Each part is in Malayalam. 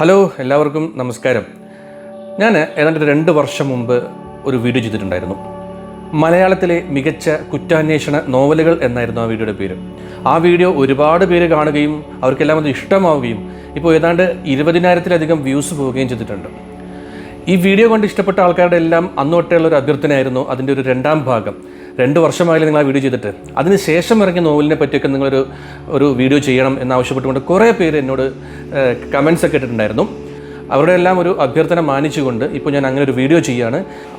ഹലോ, എല്ലാവർക്കും നമസ്കാരം. ഞാൻ ഏതാണ്ട് 2 വർഷം മുമ്പ് ഒരു വീഡിയോ ചെയ്തിട്ടുണ്ടായിരുന്നു. മലയാളത്തിലെ മികച്ച കുറ്റാന്വേഷണ നോവലുകൾ എന്നായിരുന്നു ആ വീഡിയോയുടെ പേര്. ആ വീഡിയോ ഒരുപാട് പേര് കാണുകയും അവർക്കെല്ലാം അത് ഇഷ്ടമാവുകയും ഇപ്പോൾ ഏതാണ്ട് 20,000-ലധികം വ്യൂസ് പോവുകയും ചെയ്തിട്ടുണ്ട്. ഈ വീഡിയോ കൊണ്ട് ഇഷ്ടപ്പെട്ട ആൾക്കാരുടെ എല്ലാം അന്ന് തൊട്ടുള്ള ഒരു അഭ്യർത്ഥനയായിരുന്നു അതിൻ്റെ ഒരു 2ാം ഭാഗം. 2 വർഷമായാലും നിങ്ങൾ ആ വീഡിയോ ചെയ്തിട്ട് അതിന് ശേഷം ഇറങ്ങിയ നോവലിനെ പറ്റിയൊക്കെ നിങ്ങളൊരു വീഡിയോ ചെയ്യണം എന്നാവശ്യപ്പെട്ടുകൊണ്ട് കുറേ പേര് എന്നോട് കമൻസ് ഒക്കെ ഇട്ടിട്ടുണ്ടായിരുന്നു. അവരുടെ എല്ലാം ഒരു അഭ്യർത്ഥന മാനിച്ചുകൊണ്ട് ഇപ്പോൾ ഞാൻ അങ്ങനെ ഒരു വീഡിയോ ചെയ്യുകയാണ്.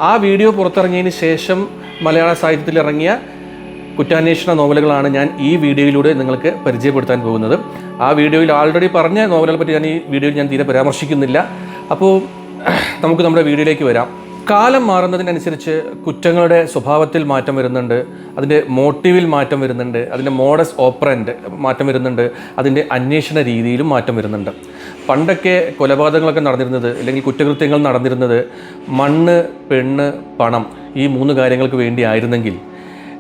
ആ വീഡിയോ പുറത്തിറങ്ങിയതിന് ശേഷം മലയാള സാഹിത്യത്തിൽ ഇറങ്ങിയ കുറ്റാന്വേഷണ നോവലുകളാണ് ഞാൻ ഈ വീഡിയോയിലൂടെ നിങ്ങൾക്ക് പരിചയപ്പെടുത്താൻ പോകുന്നത്. ആ വീഡിയോയിൽ ആൾറെഡി പറഞ്ഞ നോവലുകളെ പറ്റി ഞാൻ ഈ വീഡിയോയിൽ ഞാൻ തീരെ പരാമർശിക്കുന്നില്ല. അപ്പോൾ നമുക്ക് നമ്മുടെ വീഡിയോയിലേക്ക് വരാം. കാലം മാറുന്നതിനനുസരിച്ച് കുറ്റങ്ങളുടെ സ്വഭാവത്തിൽ മാറ്റം വരുന്നുണ്ട്, അതിൻ്റെ മോട്ടീവിൽ മാറ്റം വരുന്നുണ്ട്, അതിൻ്റെ മോഡസ് ഓപ്പറൻഡ് മാറ്റം വരുന്നുണ്ട്, അതിൻ്റെ അന്വേഷണ രീതിയിലും മാറ്റം വരുന്നുണ്ട്. പണ്ടൊക്കെ കൊലപാതകങ്ങളൊക്കെ നടന്നിരുന്നത് അല്ലെങ്കിൽ കുറ്റകൃത്യങ്ങൾ നടന്നിരുന്നത് മണ്ണ്, പെണ്ണ്, പണം ഈ 3 കാര്യങ്ങൾക്ക് വേണ്ടി ആയിരുന്നെങ്കിൽ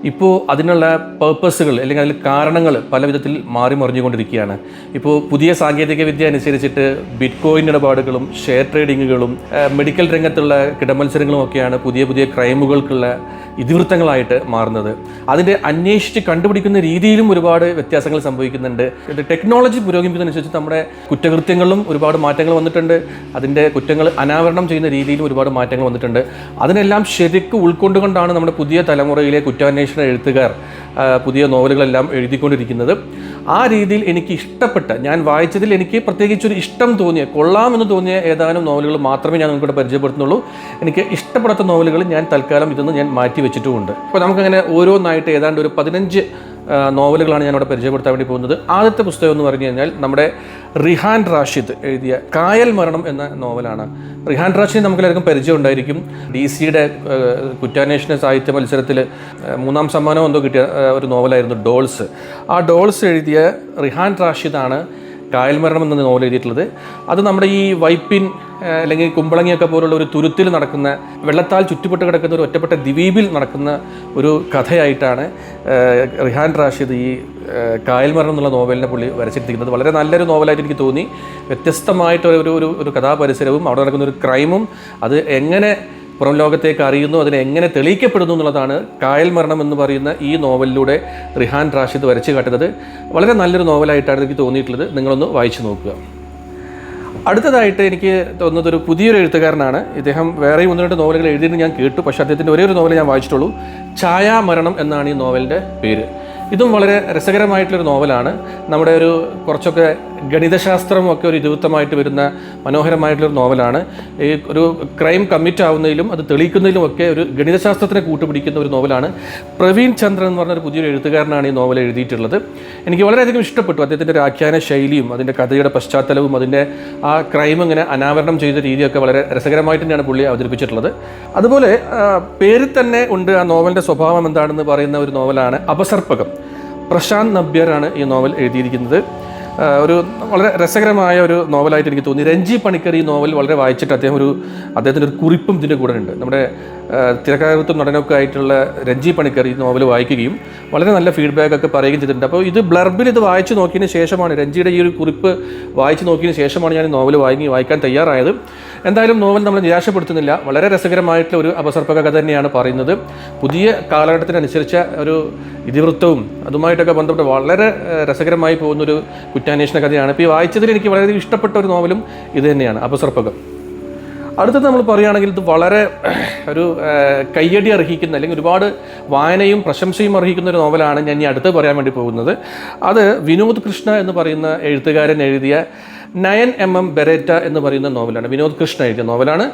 ഇപ്പോൾ അതിനുള്ള പേർപ്പസുകൾ അല്ലെങ്കിൽ അതിൽ കാരണങ്ങൾ പല വിധത്തിൽ മാറി മറിഞ്ഞുകൊണ്ടിരിക്കുകയാണ്. ഇപ്പോൾ പുതിയ സാങ്കേതിക വിദ്യ അനുസരിച്ചിട്ട് ബിറ്റ് കോയിൻ ഇടപാടുകളും ഷെയർ ട്രേഡിങ്ങുകളും മെഡിക്കൽ രംഗത്തുള്ള കിടമത്സരങ്ങളും ഒക്കെയാണ് പുതിയ പുതിയ ക്രൈമുകൾക്കുള്ള ഇതിവൃത്തങ്ങളായിട്ട് മാറുന്നത്. അതിൻ്റെ അന്വേഷിച്ച് കണ്ടുപിടിക്കുന്ന രീതിയിലും ഒരുപാട് വ്യത്യാസങ്ങൾ സംഭവിക്കുന്നുണ്ട്. ടെക്നോളജി പുരോഗമിക്കുന്നതനുസരിച്ച് നമ്മുടെ കുറ്റകൃത്യങ്ങളിലും ഒരുപാട് മാറ്റങ്ങൾ വന്നിട്ടുണ്ട്. അതിൻ്റെ കുറ്റങ്ങൾ അനാവരണം ചെയ്യുന്ന രീതിയിലും ഒരുപാട് മാറ്റങ്ങൾ വന്നിട്ടുണ്ട്. അതിനെല്ലാം ശരിക്കും ഉൾക്കൊണ്ടുകൊണ്ടാണ് നമ്മുടെ പുതിയ തലമുറയിലെ കുറ്റാന്വേഷണ എഴുത്തുകാർ പുതിയ നോവലുകളെല്ലാം എഴുതിക്കൊണ്ടിരിക്കുന്നത്. ആ രീതിയിൽ എനിക്ക് ഇഷ്ടപ്പെട്ട, ഞാൻ വായിച്ചതിൽ എനിക്ക് പ്രത്യേകിച്ചൊരു ഇഷ്ടം തോന്നിയ, കൊള്ളാമെന്ന് തോന്നിയ ഏതാനും നോവലുകൾ മാത്രമേ ഞാൻ നിങ്ങൾക്കിവിടെ പരിചയപ്പെടുത്തുന്നുള്ളൂ. എനിക്ക് ഇഷ്ടപ്പെടാത്ത നോവലുകൾ ഞാൻ തൽക്കാലം ഇതൊന്ന് ഞാൻ മാറ്റി വെച്ചിട്ടുമുണ്ട്. അപ്പോൾ നമുക്കങ്ങനെ ഓരോന്നായിട്ട് ഏതാണ്ട് ഒരു 15 നോവലുകളാണ് ഞാനിവിടെ പരിചയപ്പെടുത്താൻ വേണ്ടി പോകുന്നത്. ആദ്യത്തെ പുസ്തകം എന്ന് പറഞ്ഞു കഴിഞ്ഞാൽ നമ്മുടെ റിഹാൻ റാഷിദ് എഴുതിയ കായൽ മരണം എന്ന നോവലാണ്. റിഹാൻ റാഷിദ് നമുക്കെല്ലാവർക്കും പരിചയം ഉണ്ടായിരിക്കും. DC-യുടെ കുറ്റാന്വേഷണ സാഹിത്യ മത്സരത്തിൽ 3ാം സമ്മാനം എന്തോ കിട്ടിയ ഒരു നോവലായിരുന്നു ഡോൾസ്. ആ ഡോൾസ് എഴുതിയ റിഹാൻ റാഷിദാണ് കായൽ മരണം എന്ന നോവൽ എഴുതിയിട്ടുള്ളത്. അത് നമ്മുടെ ഈ വൈപ്പിൻ അല്ലെങ്കിൽ കുമ്പളങ്ങിയൊക്കെ പോലുള്ള ഒരു തുരുത്തിൽ നടക്കുന്ന, വെള്ളത്താൽ ചുറ്റുപെട്ട് കിടക്കുന്ന ഒരു ഒറ്റപ്പെട്ട ദ്വീപിൽ നടക്കുന്ന ഒരു കഥയായിട്ടാണ് റിഹാൻ റാഷിദ് ഈ കായൽ മരണം എന്നുള്ള നോവലിനെ പുള്ളി വരച്ചിരിക്കുന്നത്. വളരെ നല്ലൊരു നോവലായിട്ട് എനിക്ക് തോന്നി. വ്യത്യസ്തമായിട്ട് ഒരു കഥാപരിസരവും അവിടെ നടക്കുന്ന ഒരു ക്രൈമും അത് എങ്ങനെ പുറം ലോകത്തേക്ക് അറിയുന്നു, അതിനെ എങ്ങനെ തെളിയിക്കപ്പെടുന്നു എന്നുള്ളതാണ് കായൽ മരണം എന്ന് പറയുന്ന ഈ നോവലിലൂടെ റിഹാൻ റാഷിദ് വരച്ച് കാട്ടുന്നത്. വളരെ നല്ലൊരു നോവലായിട്ടാണ് എനിക്ക് തോന്നിയിട്ടുള്ളത്. നിങ്ങളൊന്ന് വായിച്ചു നോക്കുക. അടുത്തതായിട്ട് എനിക്ക് തോന്നുന്നത് ഒരു പുതിയൊരു എഴുത്തുകാരനാണ്. ഇദ്ദേഹം വേറെയും 1-2 നോവലുകൾ എഴുതിയെന്ന് ഞാൻ കേട്ടു, പക്ഷേ അദ്ദേഹത്തിൻ്റെ ഒരേ ഒരു നോവൽ ഞാൻ വായിച്ചിട്ടുള്ളൂ. ഛായാമരണം എന്നാണ് ഈ നോവലിൻ്റെ പേര്. ഇതും വളരെ രസകരമായിട്ടുള്ളൊരു നോവലാണ്. നമ്മുടെ ഒരു കുറച്ചൊക്കെ ഗണിതശാസ്ത്രമൊക്കെ ഒരു ഇതിവൃത്തമായിട്ട് വരുന്ന മനോഹരമായിട്ടുള്ളൊരു നോവലാണ്. ഈ ഒരു ക്രൈം കമ്മിറ്റ് ആവുന്നതിലും അത് തെളിയിക്കുന്നതിലും ഒക്കെ ഒരു ഗണിതശാസ്ത്രത്തിനെ കൂട്ടുപിടിക്കുന്ന ഒരു നോവലാണ്. പ്രവീൺ ചന്ദ്രൻ എന്ന് പറഞ്ഞൊരു പുതിയൊരു എഴുത്തുകാരനാണ് ഈ നോവൽ എഴുതിയിട്ടുള്ളത്. എനിക്ക് വളരെയധികം ഇഷ്ടപ്പെട്ടു അദ്ദേഹത്തിൻ്റെ ഒരു ആഖ്യാന ശൈലിയും അതിൻ്റെ കഥയുടെ പശ്ചാത്തലവും അതിൻ്റെ ആ ക്രൈം ഇങ്ങനെ അനാവരണം ചെയ്ത രീതിയൊക്കെ വളരെ രസകരമായിട്ട് തന്നെയാണ് പുള്ളി അവതരിപ്പിച്ചിട്ടുള്ളത്. അതുപോലെ പേരിൽ തന്നെ ഉണ്ട് ആ നോവലിൻ്റെ സ്വഭാവം എന്താണെന്ന് പറയുന്ന ഒരു നോവലാണ് അപസർപ്പകം. പ്രശാന്ത് നബ്യറാണ് ഈ നോവൽ എഴുതിയിരിക്കുന്നത്. ഒരു വളരെ രസകരമായ ഒരു നോവലായിട്ട് എനിക്ക് തോന്നി. രഞ്ജി പണിക്കർ ഈ നോവൽ വളരെ വായിച്ചിട്ട് അദ്ദേഹത്തിൻ്റെ ഒരു കുറിപ്പും ഇതിൻ്റെ കൂടെ ഉണ്ട്. നമ്മുടെ തിരക്കഥാകൃത്തും നടനൊക്കെ ആയിട്ടുള്ള രഞ്ജി പണിക്കർ ഈ നോവൽ വായിക്കുകയും വളരെ നല്ല ഫീഡ്ബാക്കൊക്കെ പറയുകയും ചെയ്തിട്ടുണ്ട്. അപ്പോൾ ഇത് ബ്ലർബിൽ ഇത് വായിച്ച് നോക്കിയതിന് ശേഷമാണ്, രഞ്ജിയുടെ ഈ ഒരു കുറിപ്പ് വായിച്ച് നോക്കിയതിന് ശേഷമാണ് ഞാൻ ഈ നോവൽ വായിക്കാൻ തയ്യാറായത്. എന്തായാലും നോവൽ നമ്മളെ നിരാശപ്പെടുത്തുന്നില്ല. വളരെ രസകരമായിട്ടുള്ള ഒരു അപസർപ്പക കഥ തന്നെയാണ് പറയുന്നത്. പുതിയ കാലഘട്ടത്തിനനുസരിച്ച ഒരു ഇതിവൃത്തവും അതുമായിട്ടൊക്കെ ബന്ധപ്പെട്ട് വളരെ രസകരമായി പോകുന്നൊരു കുറ്റാന്വേഷണ കഥയാണ്. ഇപ്പോൾ ഈ വായിച്ചതിൽ എനിക്ക് വളരെയധികം ഇഷ്ടപ്പെട്ട ഒരു നോവലും ഇത് തന്നെയാണ്, അപസർപ്പകം. അടുത്തത് നമ്മൾ പറയുകയാണെങ്കിൽ ഇത് വളരെ ഒരു കയ്യടി അർഹിക്കുന്ന അല്ലെങ്കിൽ ഒരുപാട് വായനയും പ്രശംസയും അർഹിക്കുന്ന ഒരു നോവലാണ് ഞാൻ ഈ അടുത്ത് പറയാൻ വേണ്ടി പോകുന്നത്. അത് വിനോദ് കൃഷ്ണ എന്ന് പറയുന്ന എഴുത്തുകാരൻ എഴുതിയ 9mm ബെരേറ്റ എന്ന് പറയുന്ന നോവലാണ്. വിനോദ് കൃഷ്ണ എഴുതിയ നോവലാണ്.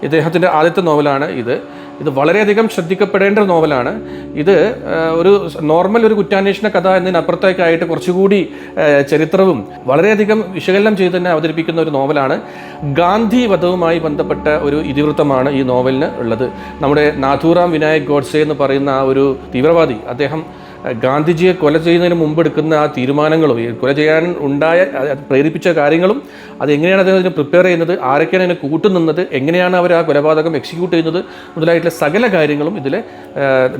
ഇദ്ദേഹത്തിൻ്റെ ആദ്യത്തെ നോവലാണ് ഇത് വളരെയധികം ശ്രദ്ധിക്കപ്പെടേണ്ട ഒരു നോവലാണ്. ഇത് ഒരു നോർമൽ ഒരു കുറ്റാന്വേഷണ കഥ എന്നതിനപ്പുറത്തേക്കായിട്ട് കുറച്ചുകൂടി ചരിത്രവും വളരെയധികം വിശകലനം ചെയ്ത് തന്നെ അവതരിപ്പിക്കുന്ന ഒരു നോവലാണ്. ഗാന്ധി വധവുമായി ബന്ധപ്പെട്ട ഒരു ഇതിവൃത്തമാണ് ഈ നോവലിന് ഉള്ളത്. നമ്മുടെ നാഥൂറാം വിനായക് ഗോഡ്സെ എന്ന് പറയുന്ന ആ ഒരു തീവ്രവാദി, അദ്ദേഹം ഗാന്ധിജിയെ കൊല ചെയ്യുന്നതിന് മുമ്പ് എടുക്കുന്ന ആ തീരുമാനങ്ങളും കൊല ചെയ്യാൻ പ്രേരിപ്പിച്ച കാര്യങ്ങളും അതെങ്ങനെയാണ് അദ്ദേഹം അതിനെ പ്രിപ്പയർ ചെയ്യുന്നത്, ആരൊക്കെയാണ് അതിനെ കൂട്ടുനിന്നത്, എങ്ങനെയാണ് അവർ ആ കൊലപാതകം എക്സിക്യൂട്ട് ചെയ്യുന്നത് മുതലായിട്ടുള്ള സകല കാര്യങ്ങളും ഇതിൽ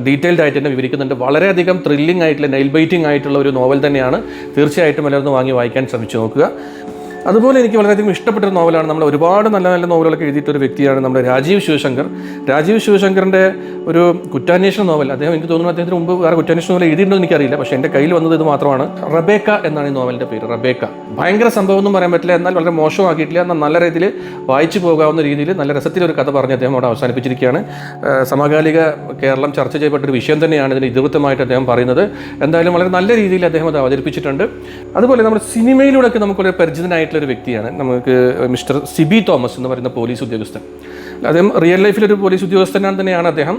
ഡീറ്റെയിൽഡ് ആയിട്ട് തന്നെ വിവരിക്കുന്നുണ്ട്. വളരെയധികം ത്രില്ലിംഗ് ആയിട്ടുള്ള നെയിൽ ബൈറ്റിംഗ് ആയിട്ടുള്ള ഒരു നോവൽ തന്നെയാണ്. തീർച്ചയായിട്ടും എല്ലാവരും വാങ്ങി വായിക്കാൻ ശ്രമിച്ചു നോക്കുക. അതുപോലെ എനിക്ക് വളരെയധികം ഇഷ്ടപ്പെട്ട ഒരു നോവലാണ്. നമ്മൾ ഒരുപാട് നല്ല നല്ല നോവലുകളൊക്കെ എഴുതിയിട്ടൊരു വ്യക്തിയാണ് നമ്മുടെ രാജീവ് ശിവശങ്കർ. രാജീവ് ശിവശങ്കറിൻ്റെ ഒരു കുറ്റാന്വേഷണ നോവൽ, അദ്ദേഹം എനിക്ക് തോന്നുന്നു അദ്ദേഹത്തിന് മുമ്പ് വേറെ കുറ്റാന്വേഷണ നോവൽ എഴുതിയിട്ടുണ്ടോ എനിക്കറിയില്ല, പക്ഷേ എൻ്റെ കയ്യിൽ വന്നത് ഇത് മാത്രമാണ്. റബേക്ക എന്നാണ് ഈ നോവലിൻ്റെ പേര്. റബേക്ക ഭയങ്കര സംഭവം ഒന്നും പറയാൻ പറ്റില്ല, എന്നാൽ വളരെ മോശമാക്കിയിട്ടില്ല, എന്നാൽ നല്ല രീതിയിൽ വായിച്ചു പോകാവുന്ന രീതിയിൽ നല്ല രസത്തിലൊരു കഥ പറഞ്ഞ് അദ്ദേഹം അവിടെ അവസാനിപ്പിച്ചിരിക്കുകയാണ്. സമകാലിക കേരളം ചർച്ച ചെയ്യപ്പെട്ടൊരു വിഷയം തന്നെയാണ് ഇതിന് ഇതിവൃത്തമായിട്ട് അദ്ദേഹം പറയുന്നത്. എന്തായാലും വളരെ നല്ല രീതിയിൽ അദ്ദേഹം അത് അവതരിപ്പിച്ചിട്ടുണ്ട്. അതുപോലെ നമ്മുടെ സിനിമയിലൂടെയൊക്കെ നമുക്കൊരു പരിചിതനായിട്ടുള്ളൊരു വ്യക്തിയാണ് നമുക്ക് മിസ്റ്റർ സിബി തോമസ് എന്ന് പറയുന്ന പോലീസ് ഉദ്യോഗസ്ഥൻ. അദ്ദേഹം റിയൽ ലൈഫിലൊരു പോലീസ് ഉദ്യോഗസ്ഥനാണ് തന്നെയാണ്. അദ്ദേഹം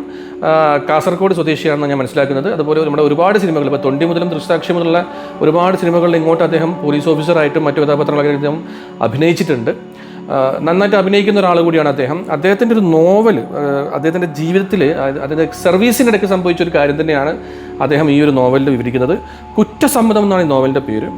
കാസർഗോഡ് സ്വദേശിയാണെന്ന് ഞാൻ മനസ്സിലാക്കുന്നത്. അതുപോലെ നമ്മുടെ ഒരുപാട് സിനിമകൾ, ഇപ്പോൾ തൊണ്ടി മുതലും ദൃക്സാക്ഷി മുതലുള്ള ഒരുപാട് സിനിമകളിൽ ഇങ്ങോട്ട് അദ്ദേഹം പോലീസ് ഓഫീസറായിട്ടും മറ്റു കഥാപാത്രങ്ങളൊക്കെ അദ്ദേഹം അഭിനയിച്ചിട്ടുണ്ട്. നന്നായിട്ട് അഭിനയിക്കുന്ന ഒരാൾ കൂടിയാണ് അദ്ദേഹം. അദ്ദേഹത്തിൻ്റെ ഒരു നോവൽ, അദ്ദേഹത്തിൻ്റെ ജീവിതത്തിൽ അതിൻ്റെ സർവീസിനിടയ്ക്ക് സംഭവിച്ചൊരു കാര്യം തന്നെയാണ് അദ്ദേഹം ഈ ഒരു നോവലിൽ വിവരിക്കുന്നത്. കുറ്റസമ്മതം എന്നാണ് ഈ നോവലിൻ്റെ പേര്.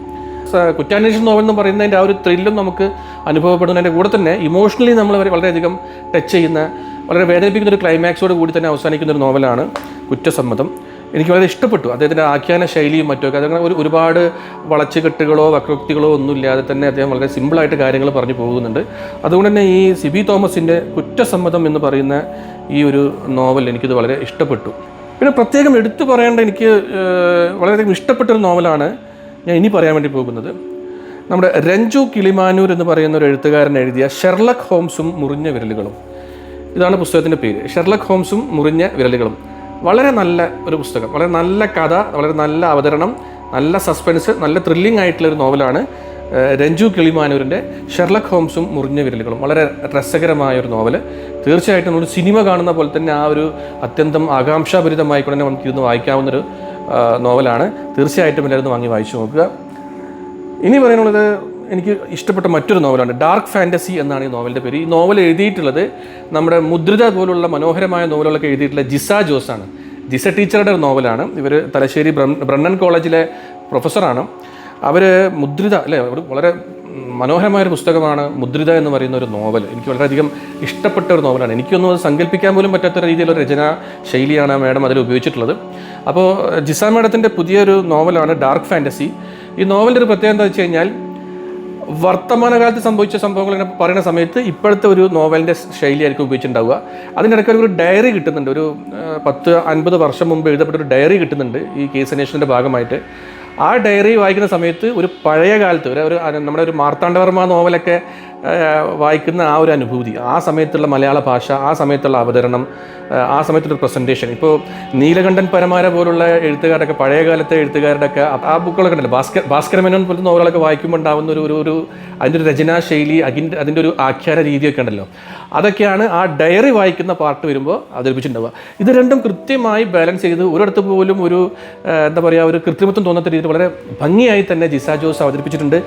കുറ്റാന്വേഷണ നോവൽ എന്ന് പറയുന്നതിൻ്റെ ആ ഒരു ത്രില്ലും നമുക്ക് അനുഭവപ്പെടുന്നതിൻ്റെ കൂടെ തന്നെ ഇമോഷണലി നമ്മൾ വളരെയധികം ടച്ച് ചെയ്യുന്ന, വളരെ വേദനിപ്പിക്കുന്ന ഒരു ക്ലൈമാക്സോട് കൂടി തന്നെ അവസാനിക്കുന്ന ഒരു നോവലാണ് കുറ്റസമ്മതം. എനിക്ക് വളരെ ഇഷ്ടപ്പെട്ടു അദ്ദേഹത്തിൻ്റെ ആഖ്യാന ശൈലിയും മറ്റുമൊക്കെ. അതങ്ങനെ ഒരുപാട് വളച്ചുകെട്ടുകളോ വക്രോക്തികളോ ഒന്നുമില്ലാതെ തന്നെ അദ്ദേഹം വളരെ സിമ്പിളായിട്ട് കാര്യങ്ങൾ പറഞ്ഞു പോകുന്നുണ്ട്. അതുകൊണ്ട് തന്നെ ഈ സിബി തോമസിൻ്റെ കുറ്റസമ്മതം എന്ന് പറയുന്ന ഈ ഒരു നോവൽ എനിക്കിത് വളരെ ഇഷ്ടപ്പെട്ടു. പിന്നെ പ്രത്യേകം എടുത്തു പറയേണ്ട എനിക്ക് വളരെയധികം ഇഷ്ടപ്പെട്ടൊരു നോവലാണ് ഞാൻ ഇനി പറയാൻ വേണ്ടി പോകുന്നത്. നമ്മുടെ രഞ്ജു കിളിമാനൂർ എന്ന് പറയുന്ന ഒരു എഴുത്തുകാരൻ എഴുതിയ ഷെർലക് ഹോംസും മുറിഞ്ഞ വിരലുകളും. ഇതാണ് പുസ്തകത്തിൻ്റെ പേര്, ഷെർലക് ഹോംസും മുറിഞ്ഞ വിരലുകളും. വളരെ നല്ല ഒരു പുസ്തകം, വളരെ നല്ല കഥ, വളരെ നല്ല അവതരണം, നല്ല സസ്പെൻസ്, നല്ല ത്രില്ലിംഗ് ആയിട്ടുള്ളൊരു നോവലാണ് രഞ്ജു കിളിമാനൂരിൻ്റെ ഷെർലക് ഹോംസും മുറിഞ്ഞ വിരലുകളും. വളരെ രസകരമായൊരു നോവൽ. തീർച്ചയായിട്ടും നമ്മൾ സിനിമ കാണുന്ന പോലെ തന്നെ ആ ഒരു അത്യന്തം ആകാംക്ഷാഭരിതമായിക്കൊണ്ട് തന്നെ നമുക്ക് ഇരുന്ന് വായിക്കാവുന്നൊരു നോവലാണ്. തീർച്ചയായിട്ടും എല്ലാവരും വാങ്ങി വായിച്ചു നോക്കുക. ഇനി പറയാനുള്ളത് എനിക്ക് ഇഷ്ടപ്പെട്ട മറ്റൊരു നോവലാണ്. ഡാർക്ക് ഫാൻറ്റസി എന്നാണ് ഈ നോവലിൻ്റെ പേര്. ഈ നോവൽ എഴുതിയിട്ടുള്ളത് നമ്മുടെ മുദ്രിത പോലുള്ള മനോഹരമായ നോവലുകളൊക്കെ എഴുതിയിട്ടുള്ള ജിസ ജോസാണ്. ജിസ ടീച്ചറുടെ ഒരു നോവലാണ്. ഇവർ തലശ്ശേരി ബ്രണ്ണൻ കോളേജിലെ പ്രൊഫസറാണ്. അവർ മുദ്രിത അല്ലേ, വളരെ മനോഹരമായൊരു പുസ്തകമാണ് മുദ്രിത എന്ന് പറയുന്ന ഒരു നോവൽ. എനിക്ക് വളരെയധികം ഇഷ്ടപ്പെട്ട ഒരു നോവലാണ്. എനിക്കൊന്നും അത് സങ്കല്പിക്കാൻ പോലും പറ്റാത്ത രീതിയിലുള്ള രചനാ ശൈലിയാണ് മാഡം അതിൽ ഉപയോഗിച്ചിട്ടുള്ളത്. അപ്പോൾ ജിസ മാഡത്തിൻ്റെ പുതിയൊരു നോവലാണ് ഡാർക്ക് ഫാൻറ്റസി. ഈ നോവലിൻ്റെ ഒരു പ്രത്യേകത എന്താ വെച്ച് കഴിഞ്ഞാൽ, വർത്തമാനകാലത്ത് സംഭവിച്ച സംഭവങ്ങൾ ഇങ്ങനെ പറയുന്ന സമയത്ത് ഇപ്പോഴത്തെ ഒരു നോവലിൻ്റെ ശൈലിയായിരിക്കും ഉപയോഗിച്ചിട്ടുണ്ടാവുക. അതിനിടയ്ക്ക് ഒരു ഡയറി കിട്ടുന്നുണ്ട്. ഒരു 10-50 വർഷം മുമ്പ് എഴുതപ്പെട്ട ഒരു ഡയറി കിട്ടുന്നുണ്ട് ഈ കേസ് അന്വേഷണത്തിൻ്റെ ഭാഗമായിട്ട്. ആ ഡയറി വായിക്കുന്ന സമയത്ത് ഒരു പഴയ കാലത്ത് നമ്മുടെ ഒരു മാർത്താണ്ഡവർമ്മ നോവലൊക്കെ വായിക്കുന്ന ആ ഒരു അനുഭൂതി, ആ സമയത്തുള്ള മലയാള ഭാഷ, ആ സമയത്തുള്ള അവതരണം, ആ സമയത്തുള്ള പ്രസൻറ്റേഷൻ. ഇപ്പോൾ നീലകണ്ഠൻ പരമാര പോലുള്ള എഴുത്തുകാരൊക്കെ, പഴയ കാലത്തെ എഴുത്തുകാരുടെയൊക്കെ ആ ബുക്കുകളൊക്കെ ഉണ്ടല്ലോ, ഭാസ്കര മേനോൻ പോലത്തെ നോവലുകളൊക്കെ വായിക്കുമ്പോൾ ഉണ്ടാകുന്ന ഒരു അതിൻ്റെ ഒരു രചനാ ശൈലി, അതിൻ്റെ ഒരു ആഖ്യാന രീതിയൊക്കെ ഉണ്ടല്ലോ, അതൊക്കെയാണ് ആ ഡയറി വായിക്കുന്ന പാർട്ട് വരുമ്പോൾ അവതരിപ്പിച്ചിട്ടുണ്ടാവുക. ഇത് രണ്ടും കൃത്യമായി ബാലൻസ് ചെയ്ത് ഒരിടത്ത് പോലും ഒരു എന്താ പറയുക, ഒരു കൃത്രിമത്വം തോന്നാത്ത രീതിയിൽ വളരെ ഭംഗിയായി തന്നെ ജിസ ജോസ് അവതരിപ്പിച്ചിട്ടുണ്ട്.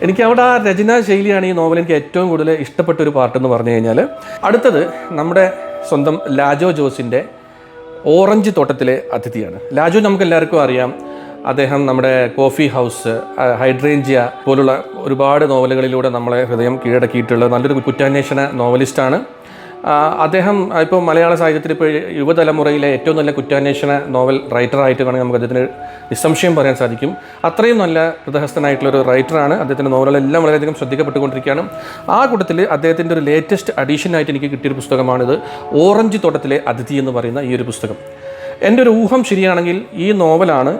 എനിക്ക് അവിടെ ആ രചനാ ശൈലിയാണ് ഈ നോവൽ എനിക്ക് ഏറ്റവും കൂടുതൽ ഇഷ്ടപ്പെട്ട ഒരു പാർട്ടെന്ന് പറഞ്ഞു കഴിഞ്ഞാൽ. അടുത്തത് നമ്മുടെ സ്വന്തം ലാജോ ജോസിൻ്റെ ഓറഞ്ച് തോട്ടത്തിലെ അതിഥിയാണ്. ലാജോ നമുക്ക് എല്ലാവർക്കും അറിയാം. അദ്ദേഹം നമ്മുടെ കോഫി ഹൗസ്, ഹൈഡ്രേഞ്ചിയ പോലുള്ള ഒരുപാട് നോവലുകളിലൂടെ നമ്മളെ ഹൃദയം കീഴടക്കിയിട്ടുള്ള നല്ലൊരു കുറ്റാന്വേഷണ നോവലിസ്റ്റാണ്. അദ്ദേഹം ഇപ്പോൾ മലയാള സാഹിത്യത്തിൽ ഇപ്പോൾ യുവതലമുറയിലെ ഏറ്റവും നല്ല കുറ്റാന്വേഷണ നോവൽ റൈറ്ററായിട്ട് വേണമെങ്കിൽ നമുക്ക് അദ്ദേഹത്തിന് നിസ്സംശയം പറയാൻ സാധിക്കും. അത്രയും നല്ല ഹൃദയസ്ഥനായിട്ടുള്ളൊരു റൈറ്ററാണ്. അദ്ദേഹത്തിൻ്റെ നോവലുകളെല്ലാം വളരെയധികം ശ്രദ്ധിക്കപ്പെട്ടുകൊണ്ടിരിക്കുകയാണ്. ആ കൂട്ടത്തിൽ അദ്ദേഹത്തിൻ്റെ ഒരു ലേറ്റസ്റ്റ് അഡീഷനായിട്ട് എനിക്ക് കിട്ടിയൊരു പുസ്തകമാണിത്, ഓറഞ്ച് തോട്ടത്തിലെ അതിഥി എന്ന് പറയുന്ന ഈ ഒരു പുസ്തകം. എൻ്റെ ഒരു ഊഹം ശരിയാണെങ്കിൽ ഈ നോവലാണ്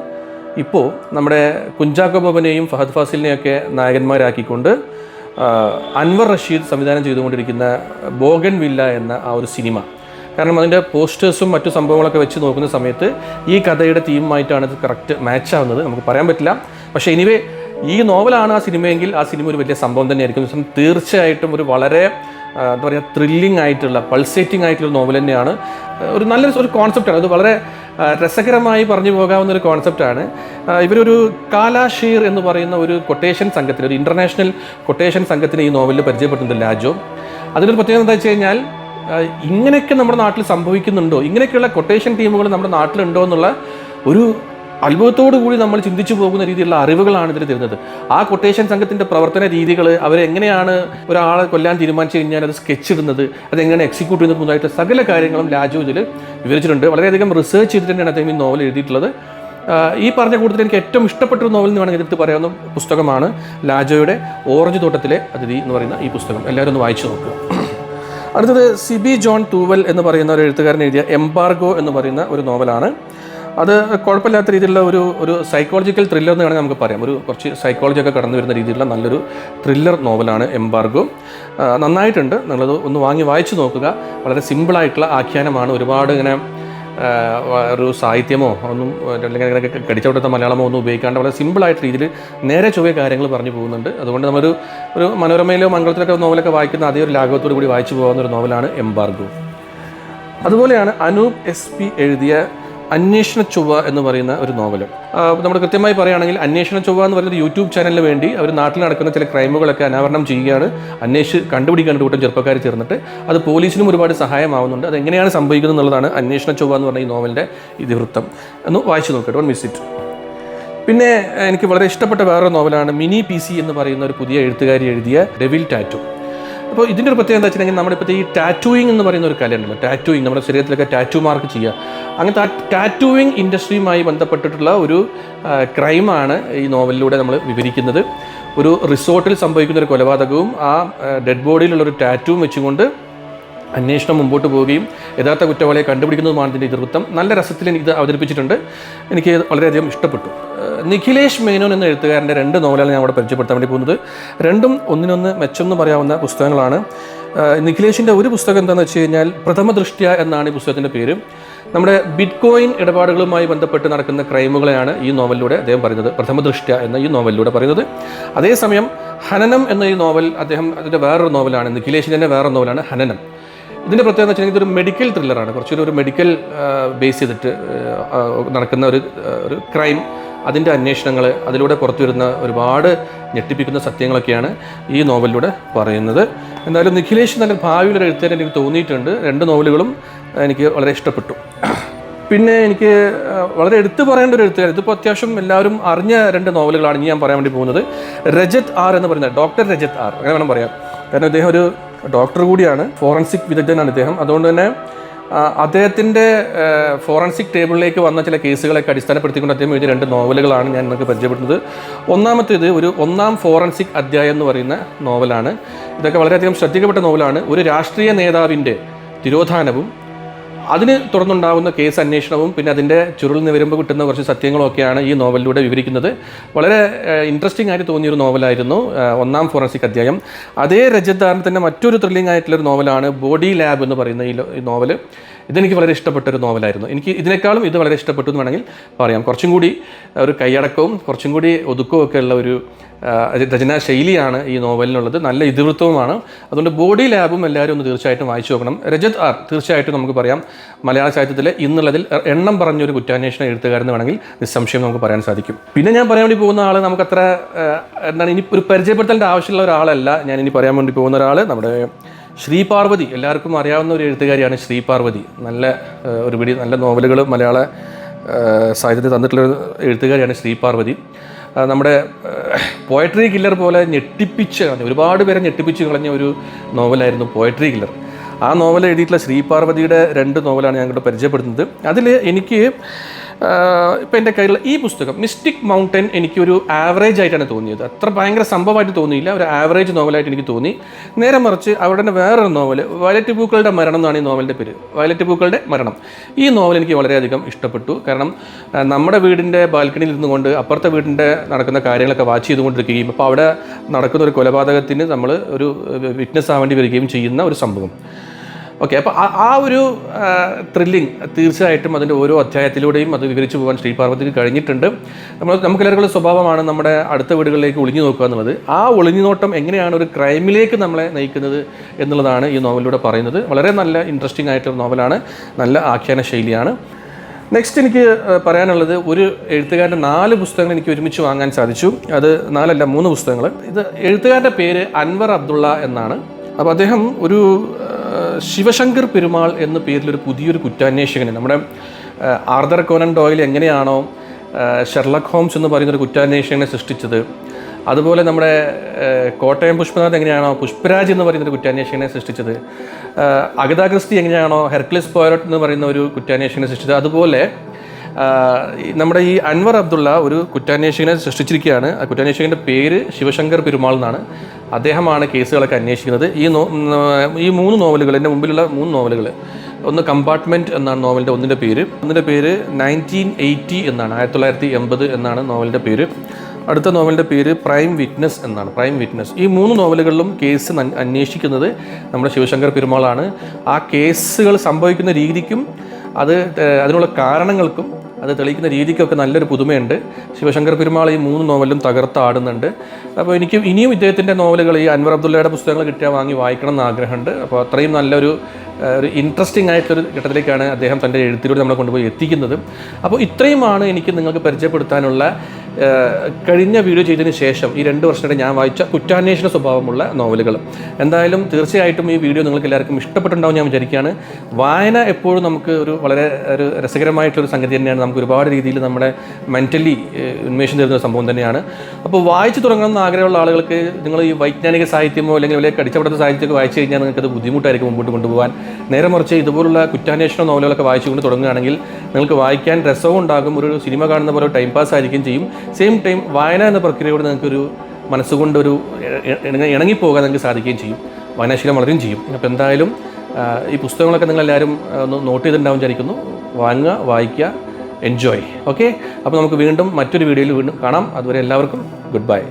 ഇപ്പോൾ നമ്മുടെ കുഞ്ചാക്കോ ബോബനെയും ഫഹദ് ഫാസിലിനെയൊക്കെ നായകന്മാരാക്കിക്കൊണ്ട് അൻവർ റഷീദ് സംവിധാനം ചെയ്തുകൊണ്ടിരിക്കുന്ന ബോഗൻ വില്ല എന്ന ആ ഒരു സിനിമ. കാരണം അതിൻ്റെ പോസ്റ്റേഴ്സും മറ്റു സംഭവങ്ങളൊക്കെ വെച്ച് നോക്കുന്ന സമയത്ത് ഈ കഥയുടെ തീമുമായിട്ടാണ് ഇത് കറക്റ്റ് മാച്ച് ആവുന്നത്. നമുക്ക് പറയാൻ പറ്റില്ല. പക്ഷേ എനിവേ ഈ നോവലാണ് ആ സിനിമയെങ്കിൽ ആ സിനിമ ഒരു വലിയ സംഭവം തന്നെയായിരിക്കും. തീർച്ചയായിട്ടും ഒരു വളരെ എന്താ പറയുക, ത്രില്ലിംഗ് ആയിട്ടുള്ള, പൾസേറ്റിംഗ് ആയിട്ടുള്ള നോവൽ തന്നെയാണ്. ഒരു നല്ലൊരു കോൺസെപ്റ്റാണ്. അത് വളരെ രസകരമായി പറഞ്ഞു പോകാവുന്ന ഒരു കോൺസെപ്റ്റാണ്. ഇവരൊരു കാലാഷീർ എന്ന് പറയുന്ന ഒരു കൊട്ടേഷൻ സംഘത്തിന്, ഒരു ഇൻ്റർനാഷണൽ കൊട്ടേഷൻ സംഘത്തിന് ഈ നോവലിൽ പരിചയപ്പെടുന്നുണ്ട് ലാജോ. അതിനൊരു പ്രത്യേകത എന്താ വെച്ച് കഴിഞ്ഞാൽ, ഇങ്ങനെയൊക്കെ നമ്മുടെ നാട്ടിൽ സംഭവിക്കുന്നുണ്ടോ, ഇങ്ങനെയൊക്കെയുള്ള കൊട്ടേഷൻ ടീമുകൾ നമ്മുടെ നാട്ടിലുണ്ടോ എന്നുള്ള ഒരു അത്ഭുതത്തോടു കൂടി നമ്മൾ ചിന്തിച്ചു പോകുന്ന രീതിയിലുള്ള അറിവുകളാണ് ഇതിൽ തരുന്നത്. ആ കൊട്ടേഷൻ സംഘത്തിൻ്റെ പ്രവർത്തന രീതികൾ, അവരെങ്ങനെയാണ് ഒരാളെ കൊല്ലാൻ തീരുമാനിച്ചു കഴിഞ്ഞാൽ അത് സ്കെച്ച് ഇടുന്നത്, അതെങ്ങനെ എക്സിക്യൂട്ട് ചെയ്യുന്നതായിട്ട് സകല കാര്യങ്ങളും ലാജു ഇതിൽ വിവരിച്ചിട്ടുണ്ട്. വളരെയധികം റിസർച്ച് ചെയ്തിട്ട് തന്നെയാണ് അദ്ദേഹം ഈ നോവൽ എഴുതിയിട്ടുള്ളത്. ഈ പറഞ്ഞ കൂട്ടത്തിൽ എനിക്ക് ഏറ്റവും ഇഷ്ടപ്പെട്ട ഒരു നോവൽ എന്ന് വേണമെങ്കിൽ എടുത്ത് പറയാവുന്ന പുസ്തകമാണ് ലാജോയുടെ ഓറഞ്ച് തോട്ടത്തിലെ അതിഥി എന്ന് പറയുന്ന ഈ പുസ്തകം. എല്ലാവരും ഒന്ന് വായിച്ചു നോക്കുക. അടുത്തത് സിബി ജോൺ തൂവൽ എന്ന് പറയുന്ന ഒരു എഴുത്തുകാരൻ എഴുതിയ എംബാർഗോ എന്ന് പറയുന്ന ഒരു നോവലാണ്. അത് കുഴപ്പമില്ലാത്ത രീതിയിലുള്ള ഒരു സൈക്കോളജിക്കൽ ത്രില്ലർ എന്ന് വേണമെങ്കിൽ നമുക്ക് പറയാം. ഒരു കുറച്ച് സൈക്കോളജി ഒക്കെ കടന്നു വരുന്ന രീതിയിലുള്ള നല്ലൊരു ത്രില്ലർ നോവലാണ് എംബാർഗോ. നന്നായിട്ടുണ്ട്, നിങ്ങളത് ഒന്ന് വാങ്ങി വായിച്ചു നോക്കുക. വളരെ സിമ്പിളായിട്ടുള്ള ആഖ്യാനമാണ്. ഒരുപാട് ഇങ്ങനെ ഒരു സാഹിത്യമോ ഒന്നും അല്ലെങ്കിൽ കടിച്ചവിടുത്തെ മലയാളമോ ഒന്നും ഉപയോഗിക്കാണ്ട് വളരെ സിമ്പിളായിട്ട് രീതിയിൽ നേരെ ചൊവ്വേ കാര്യങ്ങൾ പറഞ്ഞു പോകുന്നുണ്ട്. അതുകൊണ്ട് ഒരു മനോരമയിലോ മംഗളത്തിലൊക്കെ നോവലൊക്കെ വായിക്കുന്ന അതേ ഒരു ലാഘവത്തോടു കൂടി വായിച്ചു പോകുന്ന ഒരു നോവലാണ് എംബാർഗോ. അതുപോലെയാണ് അനൂപ് SP എഴുതിയ അന്വേഷണ ചൊവ്വ എന്ന് പറയുന്ന ഒരു നോവൽ. നമ്മൾ കൃത്യമായി പറയുകയാണെങ്കിൽ അന്വേഷണ ചൊവ്വ എന്ന് പറയുന്ന യൂട്യൂബ് ചാനലിന് വേണ്ടി അവർ നാട്ടിൽ നടക്കുന്ന ചില ക്രൈമുകളൊക്കെ അനാവരണം ചെയ്യുകയാണ്. കണ്ടുപിടിക്കാൻ കൂട്ടം ചെറുപ്പക്കാർ ചേർന്നിട്ട് അത് പോലീസിനും ഒരുപാട് സഹായമാവുന്നുണ്ട്. അതെങ്ങനെയാണ് സംഭവിക്കുന്നത് എന്നുള്ളതാണ് അന്വേഷണ ചൊവ്വ എന്ന് പറഞ്ഞ ഈ നോവലിൻ്റെ ഇതിവൃത്തം. ഒന്ന് വായിച്ചു നോക്കുക, ഡോണ്ട് മിസ് ഇറ്റ്. പിന്നെ എനിക്ക് വളരെ ഇഷ്ടപ്പെട്ട വേറൊരു നോവലാണ് മിനി PC എന്ന് പറയുന്ന ഒരു പുതിയ എഴുത്തുകാരി എഴുതിയ ഡെവിൽ ടാറ്റു. അപ്പോൾ ഇതിൻ്റെ ഒരു പ്രത്യേകത എന്താ വെച്ചിട്ടുണ്ടെങ്കിൽ നമ്മുടെ ഇപ്പോഴത്തെ ഈ ടാറ്റൂയിങ് എന്ന് പറയുന്ന ഒരു കലയുണ്ടല്ലോ, ടാറ്റൂയിങ് നമ്മുടെ ശരീരത്തിലൊക്കെ ടാറ്റു മാർക്ക് ചെയ്യുക, അങ്ങനത്തെ ആ ടാറ്റൂയിങ് ഇൻഡസ്ട്രിയുമായി ബന്ധപ്പെട്ടിട്ടുള്ള ഒരു ക്രൈമാണ് ഈ നോവലിലൂടെ നമ്മൾ വിവരിക്കുന്നത്. ഒരു റിസോർട്ടിൽ സംഭവിക്കുന്ന ഒരു കൊലപാതകവും ആ ഡെഡ് ബോഡിയിലുള്ളൊരു ടാറ്റുവും വെച്ചുകൊണ്ട് അന്വേഷണം മുമ്പോട്ട് പോവുകയും യഥാർത്ഥ കുറ്റവാളിയെ കണ്ടുപിടിക്കുന്നതുമാണ് ഇതിൻ്റെ ഇതിവൃത്തം. നല്ല രസത്തിൽ ഇത് അവതരിപ്പിച്ചിട്ടുണ്ട്. എനിക്ക് വളരെയധികം ഇഷ്ടപ്പെട്ടു. നിഖിലേഷ് മേനോൻ എന്ന എഴുത്തുകാരൻ്റെ 2 നോവലാണ് ഞാൻ അവിടെ പരിചയപ്പെടുത്താൻ വേണ്ടി പോകുന്നത്. രണ്ടും ഒന്നിനൊന്ന് മെച്ചം എന്ന് പറയാവുന്ന പുസ്തകങ്ങളാണ്. നിഖിലേഷിൻ്റെ ഒരു പുസ്തകം എന്താണെന്ന് വെച്ച് കഴിഞ്ഞാൽ പ്രഥമ ദൃഷ്ട്യ എന്നാണ് ഈ പുസ്തകത്തിൻ്റെ പേര്. നമ്മുടെ ബിറ്റ്കോയിൻ ഇടപാടുകളുമായി ബന്ധപ്പെട്ട് നടക്കുന്ന ക്രൈമുകളെയാണ് ഈ നോവലിലൂടെ അദ്ദേഹം പറയുന്നത്, പ്രഥമ ദൃഷ്ട്യ എന്ന ഈ നോവലിലൂടെ പറയുന്നത്. അതേസമയം ഹനനം എന്ന ഈ നോവൽ അതിൻ്റെ വേറൊരു നോവലാണ്, നിഖിലേഷിൻ്റെ വേറൊരു നോവലാണ് ഹനനം. ഇതിൻ്റെ പ്രത്യേകത എന്ന് വെച്ചിട്ടുണ്ടെങ്കിൽ ഇതൊരു മെഡിക്കൽ ത്രില്ലറാണ്. കുറച്ചൊരു മെഡിക്കൽ ബേസ് ചെയ്തിട്ട് നടക്കുന്ന ഒരു ക്രൈം, അതിൻ്റെ അന്വേഷണങ്ങൾ, അതിലൂടെ പുറത്തു വരുന്ന ഒരുപാട് ഞെട്ടിപ്പിക്കുന്ന സത്യങ്ങളൊക്കെയാണ് ഈ നോവലിലൂടെ പറയുന്നത്. എന്തായാലും നിഖിലേഷ് നല്ല ഭാവിയിലൊരു എഴുത്തുകാരൻ എനിക്ക് തോന്നിയിട്ടുണ്ട്. 2 നോവലുകളും എനിക്ക് വളരെ ഇഷ്ടപ്പെട്ടു. പിന്നെ എനിക്ക് വളരെ എടുത്തു പറയേണ്ട ഒരു എഴുത്തുകാരൻ, ഇതിപ്പോൾ അത്യാവശ്യം എല്ലാവരും അറിഞ്ഞ 2 നോവലുകളാണ് ഇനി ഞാൻ പറയാൻ വേണ്ടി പോകുന്നത്. രജത് R എന്ന് പറയുന്നത്, ഡോക്ടർ രജത് R അങ്ങനെ വേണം പറയാം. കാരണം അദ്ദേഹം ഒരു ഡോക്ടർ കൂടിയാണ്, ഫോറൻസിക് വിദഗ്ധനാണ് ഇദ്ദേഹം. അതുകൊണ്ട് തന്നെ അദ്ദേഹത്തിൻ്റെ ഫോറൻസിക് ടേബിളിലേക്ക് വന്ന ചില കേസുകളൊക്കെ അടിസ്ഥാനപ്പെടുത്തിക്കൊണ്ട് അദ്ദേഹം എഴുതിയ 2 നോവലുകളാണ് ഞാൻ നിങ്ങൾക്ക് പരിചയപ്പെടുന്നത്. ഒന്നാമത്തേത് ഒരു 1-ാം ഫോറൻസിക് അധ്യായം എന്ന് പറയുന്ന നോവലാണ്. ഇതൊക്കെ വളരെയധികം ശ്രദ്ധിക്കപ്പെട്ട നോവലാണ്. ഒരു രാഷ്ട്രീയ നേതാവിൻ്റെ തിരോധാനവും അതിന് തുടർന്നുണ്ടാകുന്ന കേസ് അന്വേഷണവും പിന്നെ അതിൻ്റെ ചുരുൾ നിവരുമ്പോൾ കിട്ടുന്ന കുറച്ച് സത്യങ്ങളൊക്കെയാണ് ഈ നോവലിലൂടെ വിവരിക്കുന്നത്. വളരെ ഇൻട്രസ്റ്റിംഗ് ആയിട്ട് തോന്നിയൊരു നോവലായിരുന്നു 1-ാം ഫോറൻസിക് അധ്യായം. അതേ രജതാറിന് തന്നെ മറ്റൊരു ത്രില്ലിംഗ് ആയിട്ടുള്ളൊരു നോവലാണ് ബോഡി ലാബ് എന്ന് പറയുന്ന ഈ നോവൽ. ഇതെനിക്ക് വളരെ ഇഷ്ടപ്പെട്ടൊരു നോവലായിരുന്നു. എനിക്ക് ഇതിനേക്കാളും ഇത് വളരെ ഇഷ്ടപ്പെട്ടു എന്ന് വേണമെങ്കിൽ പറയാം. കുറച്ചും കൂടി ഒരു കൈയടക്കവും കുറച്ചും കൂടി ഒതുക്കവും ഒക്കെ ഉള്ള ഒരു രചനാ ശൈലിയാണ് ഈ നോവലിനുള്ളത്. നല്ല ഇതിവൃത്തവുമാണ്. അതുകൊണ്ട് ബോഡി ലാബും എല്ലാവരും ഒന്ന് തീർച്ചയായിട്ടും വായിച്ചു നോക്കണം. രജത് R തീർച്ചയായിട്ടും നമുക്ക് പറയാം മലയാള സാഹിത്യത്തിലെ ഇന്നുള്ളതിൽ എണ്ണം പറഞ്ഞൊരു കുറ്റാന്വേഷണ എഴുത്തുകാരെന്ന് വേണമെങ്കിൽ നിസ്സംശയം നമുക്ക് പറയാൻ സാധിക്കും. പിന്നെ ഞാൻ പറയാൻ വേണ്ടി പോകുന്ന ആൾ നമുക്കത്ര ഇനി ഒരു പരിചയപ്പെടുത്തേണ്ട ആവശ്യമുള്ള ഒരാളല്ല. ഞാൻ ഇനി പറയാൻ വേണ്ടി പോകുന്ന ഒരാൾ നമ്മുടെ ശ്രീപാർവതി, എല്ലാവർക്കും അറിയാവുന്ന ഒരു എഴുത്തുകാരിയാണ് ശ്രീപാർവതി. ഒരുപിടി നല്ല നോവലുകൾ മലയാള സാഹിത്യത്തിൽ തന്നിട്ടുള്ള എഴുത്തുകാരിയാണ് ശ്രീപാർവതി. നമ്മുടെ പോയട്രി കില്ലർ പോലെ ഒരുപാട് പേരെ ഞെട്ടിപ്പിച്ച് കളഞ്ഞ ഒരു നോവലായിരുന്നു പോയട്രി കില്ലർ. ആ നോവൽ എഴുതിയിട്ടുള്ള ശ്രീപാർവതിയുടെ 2 നോവലാണ് ഞങ്ങളുടെ പരിചയപ്പെടുത്തുന്നത്. അതിൽ എനിക്ക് ഇപ്പോൾ എൻ്റെ കയ്യിലുള്ള ഈ പുസ്തകം മിസ്റ്റിക് മൗണ്ടൻ എനിക്കൊരു ആവറേജ് ആയിട്ടാണ് തോന്നിയത്. അത്ര ഭയങ്കര സംഭവമായിട്ട് തോന്നിയില്ല, ഒരു ആവറേജ് നോവലായിട്ട് എനിക്ക് തോന്നി. നേരെ മറിച്ച് അവിടെ തന്നെ വേറൊരു നോവൽ വയലറ്റ് പൂക്കളുടെ മരണം എന്നാണ് ഈ നോവലിൻ്റെ പേര്, വയലറ്റ് പൂക്കളുടെ മരണം. ഈ നോവൽ എനിക്ക് വളരെയധികം ഇഷ്ടപ്പെട്ടു. കാരണം നമ്മുടെ വീടിൻ്റെ ബാൽക്കണിയിൽ ഇരുന്നുകൊണ്ട് അപ്പുറത്തെ വീടിൻ്റെ നടക്കുന്ന കാര്യങ്ങളൊക്കെ വാച്ച് ചെയ്തുകൊണ്ടിരിക്കുകയും അപ്പോൾ അവിടെ നടക്കുന്ന ഒരു കൊലപാതകത്തിന് നമ്മൾ ഒരു വിറ്റ്നസ് ആവേണ്ടി വരികയും ചെയ്യുന്ന ഒരു സംഭവം. ഓക്കെ, അപ്പോൾ ആ ഒരു ത്രില്ലിങ് തീർച്ചയായിട്ടും അതിൻ്റെ ഓരോ അധ്യായത്തിലൂടെയും അത് വിവരിച്ചു പോകാൻ ശ്രീപാർവതിക്ക് കഴിഞ്ഞിട്ടുണ്ട്. നമുക്കെല്ലാവർക്കും സ്വഭാവമാണ് നമ്മുടെ അടുത്ത വീടുകളിലേക്ക് ഒളിഞ്ഞു നോക്കുക എന്നുള്ളത്. ആ ഒളിഞ്ഞു നോട്ടം എങ്ങനെയാണ് ഒരു ക്രൈമിലേക്ക് നമ്മളെ നയിക്കുന്നത് എന്നുള്ളതാണ് ഈ നോവലിലൂടെ പറയുന്നത്. വളരെ നല്ല ഇൻട്രസ്റ്റിംഗ് ആയിട്ടൊരു നോവലാണ്, നല്ല ആഖ്യാന ശൈലിയാണ്. നെക്സ്റ്റ് എനിക്ക് പറയാനുള്ളത് ഒരു എഴുത്തുകാരൻ്റെ 4 പുസ്തകങ്ങൾ എനിക്ക് ഒരുമിച്ച് വാങ്ങാൻ സാധിച്ചു. അത് 4 അല്ല 3 പുസ്തകങ്ങൾ. ഇത് എഴുത്തുകാരൻ്റെ പേര് അൻവർ അബ്ദുള്ള എന്നാണ്. അപ്പോൾ അദ്ദേഹം ഒരു ശിവശങ്കർ പെരുമാൾ എന്ന പേരിലൊരു പുതിയൊരു കുറ്റാന്വേഷകനെ, നമ്മുടെ ആർതർ കോനൻ ഡോയിൽ എങ്ങനെയാണോ ഷെർലക് ഹോംസ് എന്ന് പറയുന്നൊരു കുറ്റാന്വേഷകനെ സൃഷ്ടിച്ചത്, അതുപോലെ നമ്മുടെ കോട്ടയം പുഷ്പനാഥ് എങ്ങനെയാണോ പുഷ്പരാജ് എന്ന് പറയുന്നൊരു കുറ്റാന്വേഷകനെ സൃഷ്ടിച്ചത്, അഗത ക്രിസ്റ്റി എങ്ങനെയാണോ ഹെർക്കുലസ് പോയറോട്ട് എന്ന് പറയുന്ന ഒരു കുറ്റാന്വേഷകനെ സൃഷ്ടിച്ചത്, അതുപോലെ നമ്മുടെ ഈ അൻവർ അബ്ദുള്ള ഒരു കുറ്റാന്വേഷകനെ സൃഷ്ടിച്ചിരിക്കുകയാണ്. ആ കുറ്റാന്വേഷകൻ്റെ പേര് ശിവശങ്കർ പെരുമാൾ എന്നാണ്. അദ്ദേഹമാണ് കേസുകളൊക്കെ അന്വേഷിക്കുന്നത്. ഈ 3 നോവലുകൾ, എൻ്റെ മുമ്പിലുള്ള 3 നോവലുകൾ, ഒന്ന് കമ്പാർട്ട്മെൻറ്റ് എന്നാണ് നോവലിൻ്റെ ഒന്നിൻ്റെ പേര് 1980 എന്നാണ്, 1980 എന്നാണ് നോവലിൻ്റെ പേര്. അടുത്ത നോവലിൻ്റെ പേര് പ്രൈം വിറ്റ്നസ് എന്നാണ്. ഈ 3 നോവലുകളിലും കേസ് അന്വേഷിക്കുന്നത് നമ്മുടെ ശിവശങ്കർ പെരുമാളാണ്. ആ കേസുകൾ സംഭവിക്കുന്ന രീതിക്കും അതിനുള്ള കാരണങ്ങൾക്കും അത് തെളിയിക്കുന്ന രീതിക്കൊക്കെ നല്ലൊരു പുതുമയുണ്ട്. ശിവശങ്കർ പെരുമാൾ ഈ 3 നോവലും തകർത്താടുന്നുണ്ട്. അപ്പോൾ എനിക്ക് ഇനിയും ഇദ്ദേഹത്തിൻ്റെ നോവലുകൾ, ഈ അൻവർ അബ്ദുള്ളയുടെ പുസ്തകങ്ങൾ കിട്ടിയാൽ വാങ്ങി വായിക്കണം എന്ന് ആഗ്രഹമുണ്ട്. അപ്പോൾ അത്രയും നല്ലൊരു ഇൻട്രസ്റ്റിംഗ് ആയിട്ടൊരു ഘട്ടത്തിലേക്കാണ് അദ്ദേഹം തൻ്റെ എഴുത്തിലൂടെ നമ്മളെ കൊണ്ടുപോയി എത്തിക്കുന്നത്. അപ്പോൾ ഇത്രയുമാണ് എനിക്ക് നിങ്ങൾക്ക് പരിചയപ്പെടുത്താനുള്ള കഴിഞ്ഞ വീഡിയോ ചെയ്തതിന് ശേഷം ഈ 2 വർഷത്തിനിടെ ഞാൻ വായിച്ച കുറ്റാന്വേഷണ സ്വഭാവമുള്ള നോവലുകൾ. എന്തായാലും തീർച്ചയായിട്ടും ഈ വീഡിയോ നിങ്ങൾക്ക് എല്ലാവർക്കും ഇഷ്ടപ്പെട്ടുണ്ടാവും ഞാൻ വിചാരിക്കുകയാണ്. വായന എപ്പോഴും നമുക്ക് വളരെ രസകരമായിട്ടൊരു സംഗതി തന്നെയാണ്. നമുക്ക് ഒരുപാട് രീതിയിൽ നമ്മുടെ മെൻ്റലി ഉന്മേഷം തരുന്ന സംഭവം തന്നെയാണ്. അപ്പോൾ വായിച്ചു തുടങ്ങണമെന്ന് ആഗ്രഹമുള്ള ആളുകൾക്ക് നിങ്ങൾ ഈ വൈജ്ഞാനിക സാഹിത്യമോ അല്ലെങ്കിൽ വലിയ കടിച്ചപ്പെടുത്ത സാഹിത്യമൊക്കെ വായിച്ചു കഴിഞ്ഞാൽ നിങ്ങൾക്കത് ബുദ്ധിമുട്ടായിരിക്കും മുമ്പോട്ട് കൊണ്ടുപോകാൻ. നേരെ മറിച്ച് ഇതുപോലുള്ള കുറ്റാന്വേഷണ നോവലുകളൊക്കെ വായിച്ചുകൊണ്ട് തുടങ്ങുകയാണെങ്കിൽ നിങ്ങൾക്ക് വായിക്കാൻ രസവും ഉണ്ടാകും, ഒരു സിനിമ കാണുന്ന പോലെ ടൈം പാസ് ആയിരിക്കും ചെയ്യും. സെയിം ടൈം വായന എന്ന പ്രക്രിയയോട് നിങ്ങൾക്കൊരു മനസ്സുകൊണ്ടൊരു ഇണങ്ങിപ്പോകാൻ നിങ്ങൾക്ക് സാധിക്കുകയും ചെയ്യും. വായനാശീലം വളരെയും ചെയ്യും. അപ്പോൾ എന്തായാലും ഈ പുസ്തകങ്ങളൊക്കെ നിങ്ങളെല്ലാവരും ഒന്ന് നോട്ട് ചെയ്തിട്ടുണ്ടാവും വിചാരിക്കുന്നു. വാങ്ങുക, വായിക്കുക, എൻജോയ്. ഓക്കെ, അപ്പോൾ നമുക്ക് വീണ്ടും മറ്റൊരു വീഡിയോയിൽ കാണാം. അതുവരെ എല്ലാവർക്കും ഗുഡ് ബൈ.